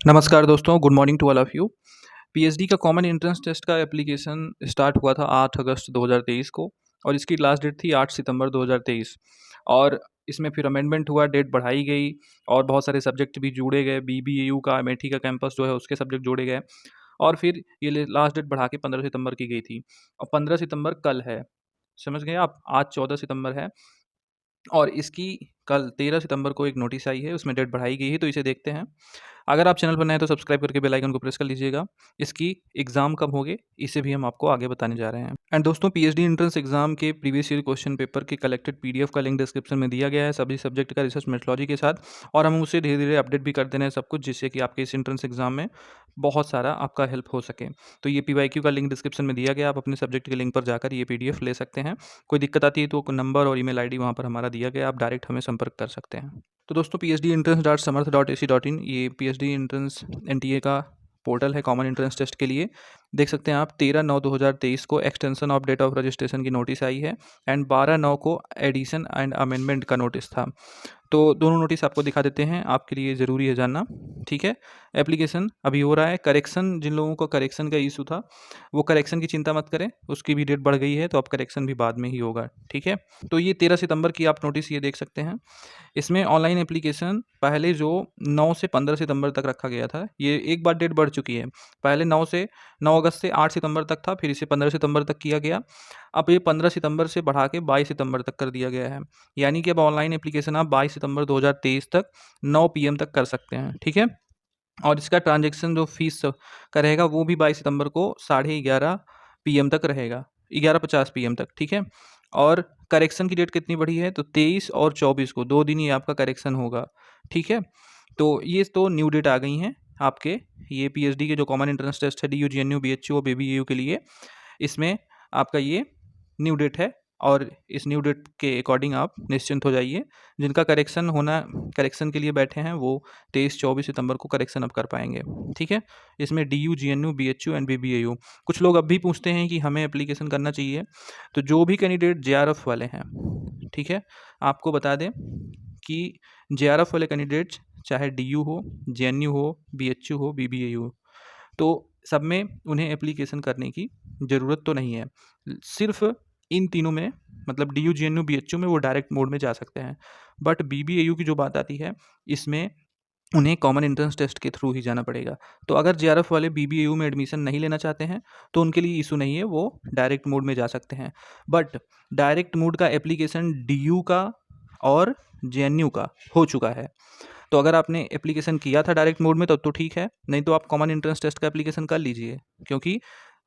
नमस्कार दोस्तों, good morning to all of you. PhD का कॉमन एंट्रेंस टेस्ट का एप्लीकेशन स्टार्ट हुआ था 8 अगस्त 2023 को और इसकी लास्ट डेट थी 8 सितंबर 2023 और इसमें फिर अमेंडमेंट हुआ, डेट बढ़ाई गई और बहुत सारे सब्जेक्ट भी जोड़े गए। बीबीएयू का अमेठी का कैंपस जो है उसके सब्जेक्ट जोड़े गए और फिर ये लास्ट डेट बढ़ा के 15 सितंबर की गई थी और 15 सितंबर कल है। समझ गए आप? आज 14 सितंबर है और इसकी कल 13 सितंबर को एक नोटिस आई है, उसमें डेट बढ़ाई गई है, तो इसे देखते हैं। अगर आप चैनल पर नए हैं तो सब्सक्राइब करके बेल आइकन को प्रेस कर लीजिएगा। इसकी एग्ज़ाम कब होंगे, इसे भी हम आपको आगे बताने जा रहे हैं। एंड दोस्तों, पीएचडी एंट्रेंस एग्जाम के प्रीवियस ईयर क्वेश्चन पेपर के कलेक्टेड पीडीएफ का लिंक डिस्क्रिप्शन में दिया गया है, सभी सब्जेक्ट का रिसर्च मेथोलॉजी के साथ, और हम उसे धीरे धीरे अपडेट भी करते रहे सब कुछ, जिससे कि आपके इस एंट्रेंस एग्जाम में बहुत सारा आपका हेल्प हो सके। तो ये पीवाईक्यू का लिंक डिस्क्रिप्शन में दिया गया, आप अपने सब्जेक्ट के लिंक पर जाकर ये पीडीएफ ले सकते हैं। कोई दिक्कत आती है तो नंबर और ईमेल आईडी वहाँ पर हमारा दिया गया, आप डायरेक्ट हमें संपर्क कर सकते हैं। तो दोस्तों, phdentrance.samarth.ac.in ये पीएचडी एंट्रेंस एनटीए का पोर्टल है कॉमन एंट्रेंस टेस्ट के लिए। देख सकते हैं आप 13/9/2023 को extension of date of registration की नोटिस आई है एंड 12/9 को एडिशन एंड अमेंडमेंट का नोटिस था। तो दोनों नोटिस आपको दिखा देते हैं, आपके लिए ज़रूरी है जानना। ठीक है, एप्लीकेशन अभी हो रहा है। करेक्शन, जिन लोगों को करेक्शन का इशू था वो करेक्शन की चिंता मत करें, उसकी भी डेट बढ़ गई है, तो अब करेक्शन भी बाद में ही होगा। ठीक है, तो ये 13 सितंबर की आप नोटिस ये देख सकते हैं। इसमें ऑनलाइन एप्लीकेशन पहले जो 9 से 15 सितंबर तक रखा गया था, ये एक बार डेट बढ़ चुकी है। पहले 9 अगस्त से 8 सितंबर तक था, फिर इसे 15 सितंबर तक किया गया। अब ये 15 सितंबर से बढ़ा के 22 सितंबर तक कर दिया गया है। यानी कि अब ऑनलाइन एप्लीकेशन आप 22 सितंबर 2023 तक 9 पीएम तक कर सकते हैं। ठीक है, और इसका ट्रांजैक्शन जो फीस का रहेगा वो भी 22 सितंबर को 11:30 पीएम तक रहेगा, 11:50 पीएम तक। ठीक है, और करेक्शन की डेट कितनी बढ़ी है, तो 23 और 24 को 2 दिन ही आपका करेक्शन होगा। ठीक है, तो ये तो न्यू डेट आ गई हैं आपके ये पीएचडी के जो कॉमन एंट्रेंस टेस्ट है डीयू, जीएनयू, बीएचयू और बीबीएयू के लिए, इसमें आपका ये न्यू डेट है और इस न्यू डेट के अकॉर्डिंग आप निश्चिंत हो जाइए। जिनका करेक्शन के लिए बैठे हैं वो 23-24 सितंबर को करेक्शन अब कर पाएंगे। ठीक है, इसमें DU, GNU, BHU and BBAU. कुछ लोग अब भी पूछते हैं कि हमें एप्लीकेशन करना चाहिए, तो जो भी कैंडिडेट जेआरएफ वाले हैं, ठीक है, आपको बता दें कि जेआरएफ वाले कैंडिडेट्स चाहे डीयू हो, जेएनयू हो, बीएचयू हो, बीबीएयू हो, तो सब में उन्हें एप्लीकेशन करने की ज़रूरत तो नहीं है। सिर्फ इन तीनों में, मतलब डीयू, जीएनयू, बीएचयू में वो डायरेक्ट मोड में जा सकते हैं। बट बीबीएयू की जो बात आती है, इसमें उन्हें कॉमन एंट्रेंस टेस्ट के थ्रू ही जाना पड़ेगा। तो अगर जेआरएफ वाले बीबीएयू में एडमिशन नहीं लेना चाहते हैं तो उनके लिए इशू नहीं है, वो डायरेक्ट मोड में जा सकते हैं। बट डायरेक्ट मोड का एप्लीकेशन डीयू का और जेएनयू का हो चुका है। तो अगर आपने एप्लीकेशन किया था डायरेक्ट मोड में तब तो ठीक है, नहीं तो आप कॉमन एंट्रेंस टेस्ट का एप्लीकेशन कर लीजिए, क्योंकि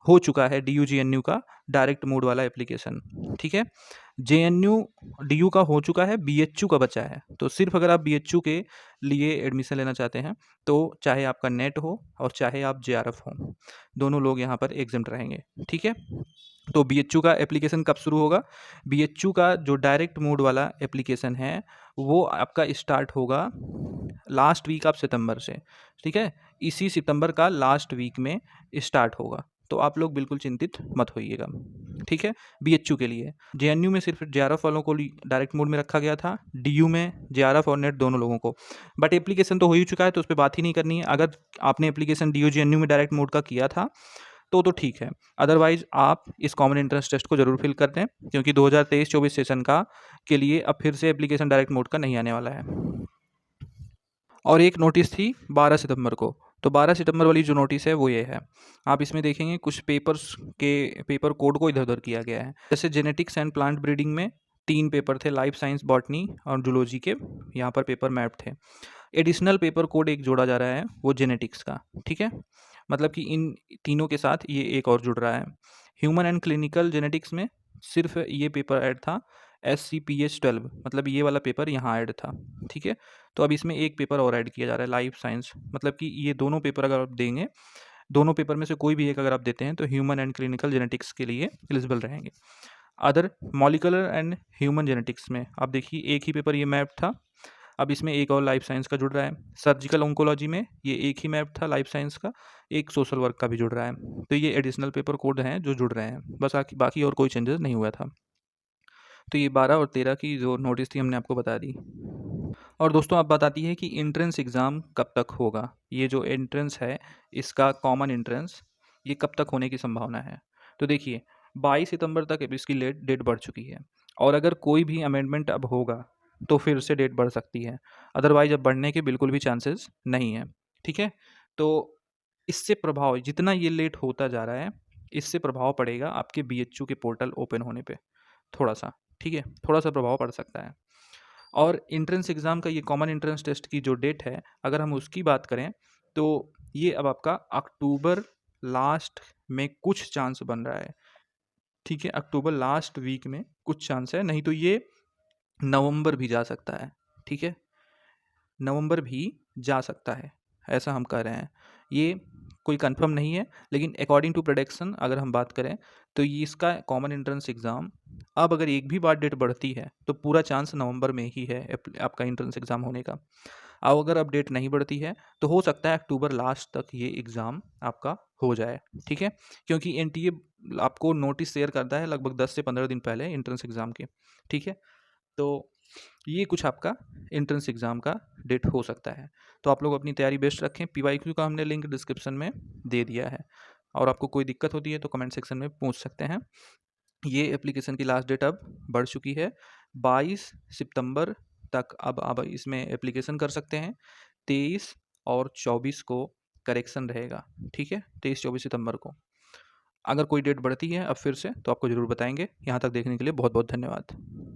हो चुका है डीयू, जेएनयू का डायरेक्ट मोड वाला एप्लीकेशन। ठीक है, जेएनयू डीयू का हो चुका है, बीएचयू का बचा है। तो सिर्फ अगर आप बीएचयू के लिए एडमिशन लेना चाहते हैं तो चाहे आपका नेट हो और चाहे आप जेआरएफ हो, दोनों लोग यहाँ पर एग्जम्प्ट रहेंगे। ठीक है, तो बीएचयू का एप्लीकेशन कब शुरू होगा? बीएचयू का जो डायरेक्ट मोड वाला एप्लीकेशन है वो आपका स्टार्ट होगा लास्ट वीक ऑफ सितंबर से। ठीक है, इसी सितंबर का लास्ट वीक में स्टार्ट होगा, तो आप लोग बिल्कुल चिंतित मत होइएगा। ठीक है, बीएचयू के लिए। जेएनयू में सिर्फ जेआरएफ वालों को डायरेक्ट मोड में रखा गया था, डीयू में जेआरएफ और नेट दोनों लोगों को। बट एप्लीकेशन तो हो ही चुका है, तो उस पर बात ही नहीं करनी है। अगर आपने एप्लीकेशन डीयू, जेएनयू में डायरेक्ट मोड का किया था तो ठीक है, अदरवाइज आप इस कॉमन एंट्रेंस टेस्ट को जरूर फिल कर दें, क्योंकि 2023-24 सेशन का के लिए अब फिर से एप्लीकेशन डायरेक्ट मोड का नहीं आने वाला है। और एक नोटिस थी 12 सितंबर को, तो 12 सितंबर वाली जो नोटिस है वो ये है। आप इसमें देखेंगे कुछ पेपर कोड को इधर उधर किया गया है। जैसे जेनेटिक्स एंड प्लांट ब्रीडिंग में 3 पेपर थे, लाइफ साइंस, बॉटनी और जूलॉजी के, यहाँ पर पेपर मैप थे। एडिशनल पेपर कोड एक जोड़ा जा रहा है, वो जेनेटिक्स का। ठीक है, मतलब कि इन तीनों के साथ ये एक और जुड़ रहा है। ह्यूमन एंड क्लिनिकल जेनेटिक्स में सिर्फ ये पेपर ऐड था, SCPH12, मतलब ये वाला पेपर यहाँ ऐड था। ठीक है, तो अब इसमें एक पेपर और ऐड किया जा रहा है, लाइफ साइंस। मतलब कि ये दोनों पेपर अगर आप देंगे, दोनों पेपर में से कोई भी एक अगर आप देते हैं तो ह्यूमन एंड क्लिनिकल जेनेटिक्स के लिए एलिजिबल रहेंगे। Other molecular and human genetics में आप देखिए एक ही पेपर ये मैप था, अब इसमें एक और लाइफ साइंस का जुड़ रहा है। सर्जिकल ऑन्कोलॉजी में ये एक ही मैप था लाइफ साइंस का, एक सोशल वर्क का भी जुड़ रहा है। तो ये एडिशनल पेपर कोड हैं जो जुड़ रहे हैं, बस बाकी और कोई चेंजेस नहीं हुआ था। तो ये 12 और 13 की जो नोटिस थी हमने आपको बता दी। और दोस्तों अब बताती है कि एंट्रेंस एग्ज़ाम कब तक होगा। ये जो एंट्रेंस है इसका कॉमन एंट्रेंस, ये कब तक होने की संभावना है। तो देखिए 22 सितंबर तक अब इसकी डेट बढ़ चुकी है, और अगर कोई भी अमेंडमेंट अब होगा तो फिर से डेट बढ़ सकती है। अदरवाइज अब बढ़ने के बिल्कुल भी चांसेस नहीं है। ठीक है, तो इससे प्रभाव जितना ये लेट होता जा रहा है, इससे प्रभाव पड़ेगा आपके बीएचयू के पोर्टल ओपन होने पे थोड़ा सा। ठीक है, थोड़ा सा प्रभाव पड़ सकता है। और एंट्रेंस एग्ज़ाम का ये कॉमन एंट्रेंस टेस्ट की जो डेट है, अगर हम उसकी बात करें तो ये अब आपका अक्टूबर लास्ट में कुछ चांस बन रहा है। ठीक है, अक्टूबर लास्ट वीक में कुछ चांस है, नहीं तो ये नवंबर भी जा सकता है। ठीक है, नवंबर भी जा सकता है, ऐसा हम कह रहे हैं। ये कोई कंफर्म नहीं है, लेकिन अकॉर्डिंग टू प्रोडिक्शन अगर हम बात करें तो ये इसका कॉमन एंट्रेंस एग्ज़ाम अब अगर एक भी बार डेट बढ़ती है तो पूरा चांस नवंबर में ही है आपका एंट्रेंस एग्ज़ाम होने का। अब अगर अब डेट नहीं बढ़ती है तो हो सकता है अक्टूबर लास्ट तक ये एग्ज़ाम आपका हो जाए। ठीक है, क्योंकि एनटीए आपको नोटिस शेयर करता है लगभग 10 से 15 दिन पहले एंट्रेंस एग्ज़ाम के। ठीक है, तो ये कुछ आपका एंट्रेंस एग्ज़ाम का डेट हो सकता है। तो आप लोग अपनी तैयारी बेस्ट रखें। पीवाईक्यू का हमने लिंक डिस्क्रिप्शन में दे दिया है, और आपको कोई दिक्कत होती है तो कमेंट सेक्शन में पूछ सकते हैं। ये एप्लीकेशन की लास्ट डेट अब बढ़ चुकी है, 22 सितंबर तक अब इसमें एप्लीकेशन कर सकते हैं। 23 और 24 को करेक्शन रहेगा। ठीक है, 23-24 सितंबर को। अगर कोई डेट बढ़ती है अब फिर से तो आपको ज़रूर बताएंगे। यहाँ तक देखने के लिए बहुत बहुत धन्यवाद।